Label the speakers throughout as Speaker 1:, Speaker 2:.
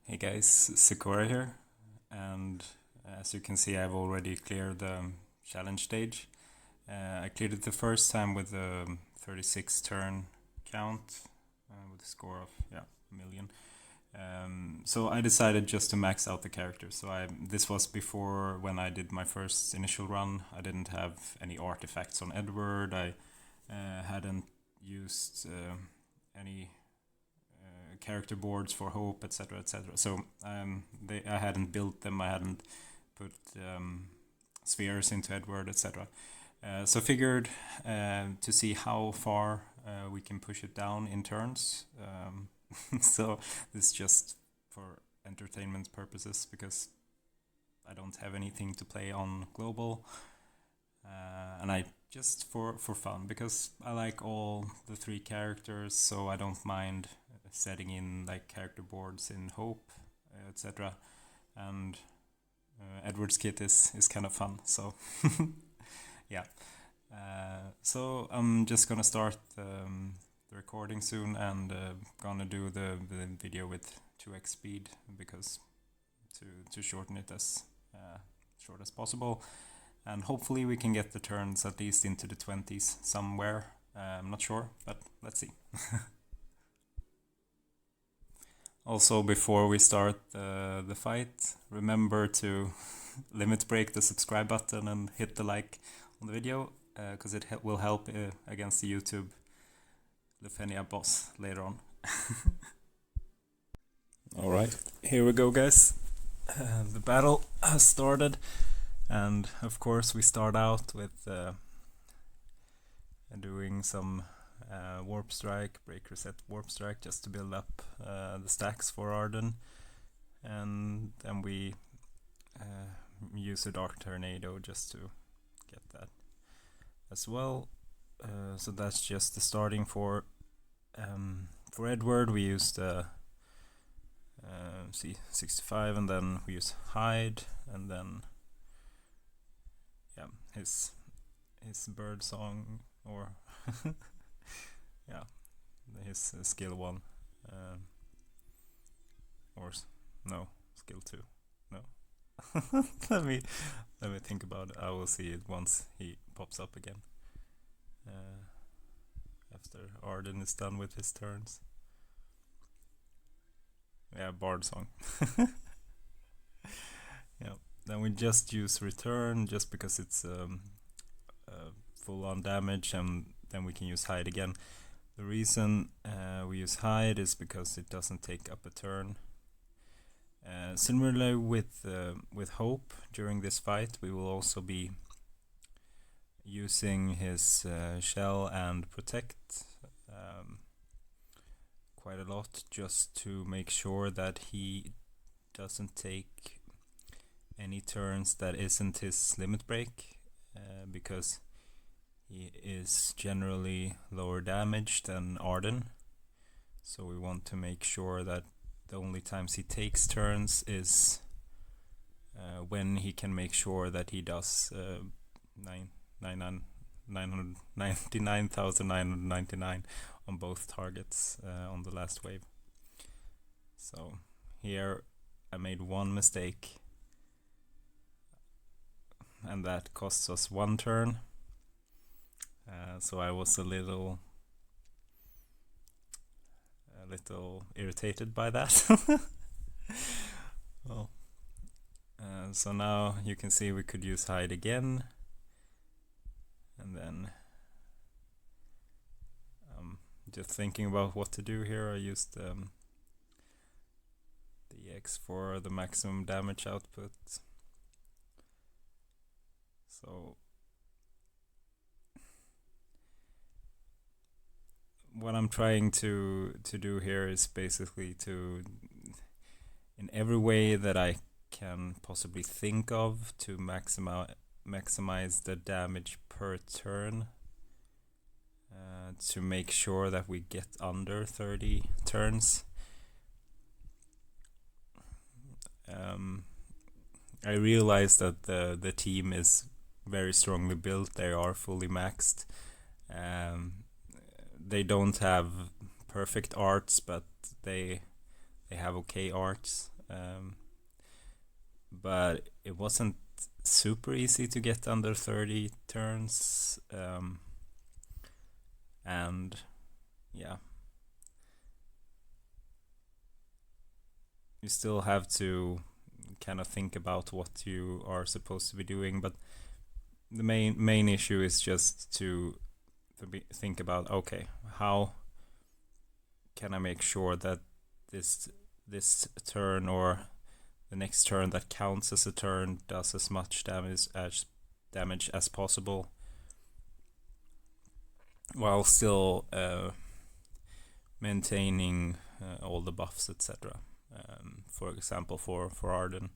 Speaker 1: Hey guys, Zycora here, and as you can see I've already cleared the challenge stage. I cleared it the first time with a 36 turn count with a score of a million. So I decided just to max out the character. This was before when I did my first initial run. I didn't have any artifacts on Edward. I hadn't used any character boards for hope, etc., etc. So I hadn't built them. I hadn't put spheres into Edward, etc. So figured to see how far we can push it down in turns. So this is just for entertainment purposes because I don't have anything to play on global, and I just for fun because I like all the three characters, so I don't mind setting in like character boards in Hope, etc. And Edward's kit is kind of fun, so yeah. So I'm just gonna start the recording soon and gonna do the video with 2x speed because to shorten it as short as possible, and hopefully we can get the turns at least into the 20s somewhere. I'm not sure, but let's see. Also, before we start the fight, remember to limit break the subscribe button and hit the like on the video, because it will help against the YouTube Lefenia boss later on. Alright, here we go guys. The battle has started, and of course we start out with doing some warp strike, break reset warp strike just to build up the stacks for Ardyn, and then we use a dark tornado just to get that as well. So that's just the starting for Edward. We used C65, and then we use hide, and then his bird song, or yeah, his skill 1, or no, skill 2, no. let me think about it. I will see it once he pops up again, after Ardyn is done with his turns. Yeah, bard song. Yeah, then we just use return just because it's full on damage, and then we can use hide again. The reason we use hide is because it doesn't take up a turn. Similarly with hope, during this fight we will also be using his shell and protect quite a lot, just to make sure that he doesn't take any turns that isn't his limit break, because he is generally lower damage than Ardyn, so we want to make sure that the only times he takes turns is when he can make sure that he does 999,999 on both targets on the last wave. So here I made one mistake, and that costs us 1 turn. So I was a little irritated by that. Well, so now you can see we could use hide again, and then just thinking about what to do here, I used the X for the maximum damage output. So what I'm trying to do here is basically to, in every way that I can possibly think of, to maximize the damage per turn, to make sure that we get under 30 turns. I realize that the team is very strongly built. They are fully maxed. They don't have perfect arts, but they have okay arts. but it wasn't super easy to get under 30 turns, and yeah, you still have to kind of think about what you are supposed to be doing, but the main issue is just to think about, okay, how can I make sure that this turn or the next turn that counts as a turn does as much damage as possible, while still maintaining all the buffs, etc. For example, for Ardyn,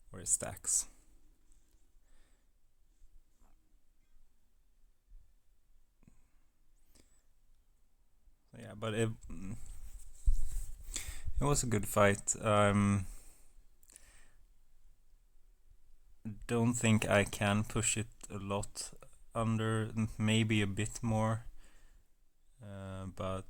Speaker 1: where it stacks. Yeah, but it was a good fight. Don't think I can push it a lot under, maybe a bit more, but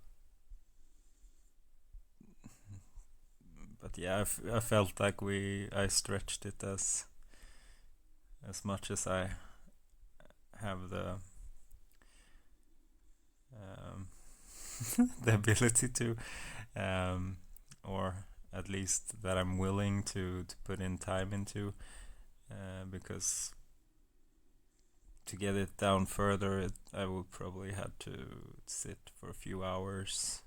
Speaker 1: yeah, I felt like I stretched it as much as I have the the ability to, or at least that I'm willing to put in time into, because to get it down further, I would probably have to sit for a few hours,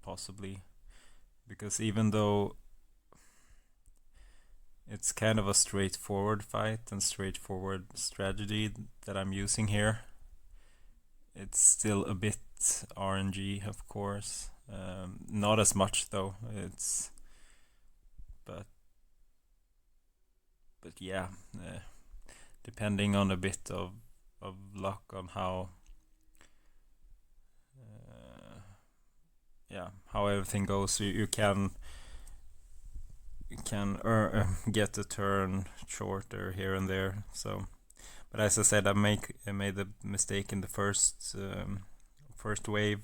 Speaker 1: possibly, because even though it's kind of a straightforward fight and straightforward strategy that I'm using here, it's still a bit RNG, of course. Not as much though. But yeah, depending on a bit of luck on how everything goes, you can get a turn shorter here and there. So, but as I said, I made the mistake in the first wave.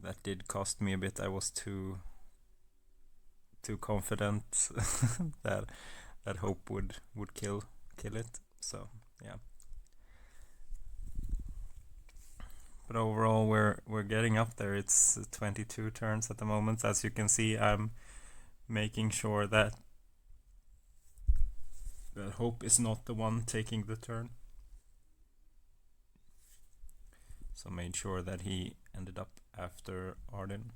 Speaker 1: That did cost me a bit. I was too confident that hope would kill it. So yeah. But overall, we're getting up there. It's 22 turns at the moment. As you can see, I'm making sure that hope is not the one taking the turn. So made sure that he ended up after Ardyn.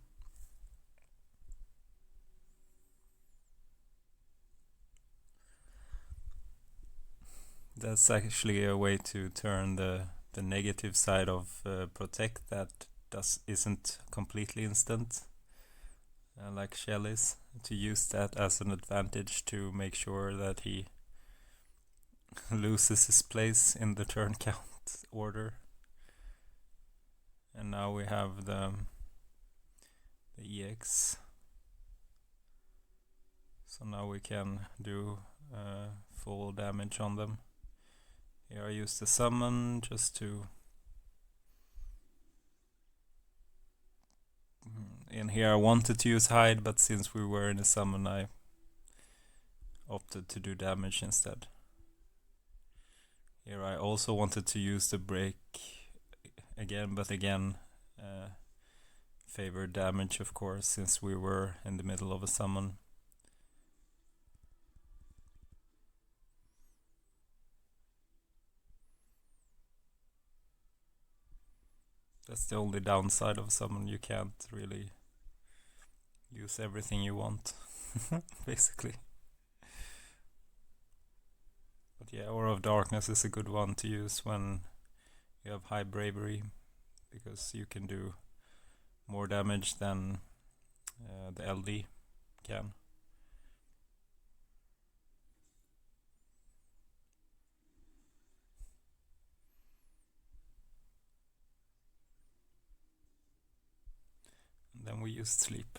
Speaker 1: That's actually a way to turn the negative side of protect that isn't completely instant, like Shell is, to use that as an advantage to make sure that he loses his place in the turn count order. And now we have the EX. So now we can do full damage on them. Here I use the summon just to... In here I wanted to use hide, but since we were in a summon I opted to do damage instead. Here I also wanted to use the break again, but again favored damage, of course, since we were in the middle of a summon. That's the only downside of summon. You can't really use everything you want, basically. But yeah, Aura of Darkness is a good one to use when you have high bravery, because you can do more damage than the LD can. And then we used sleep.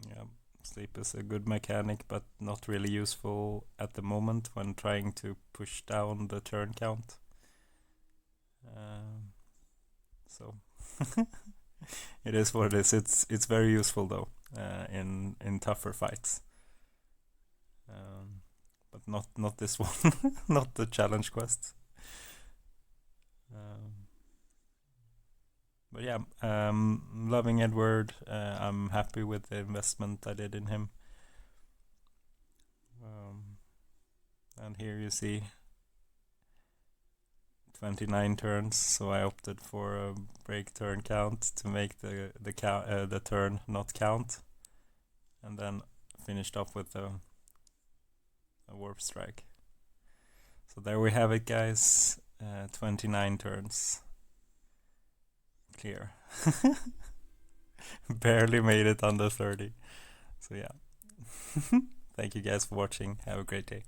Speaker 1: Yeah, Sleep is a good mechanic, but not really useful at the moment when trying to push down the turn count. So it is what it is. It's very useful though in tougher fights. But not this one, not the challenge quest. But yeah, loving Edward. I'm happy with the investment I did in him. And here you see 29 turns, so I opted for a break turn count to make the turn not count, and then finished off with a warp strike. So there we have it, guys. 29 turns. Clear. Barely made it under 30. So yeah. Thank you guys for watching. Have a great day.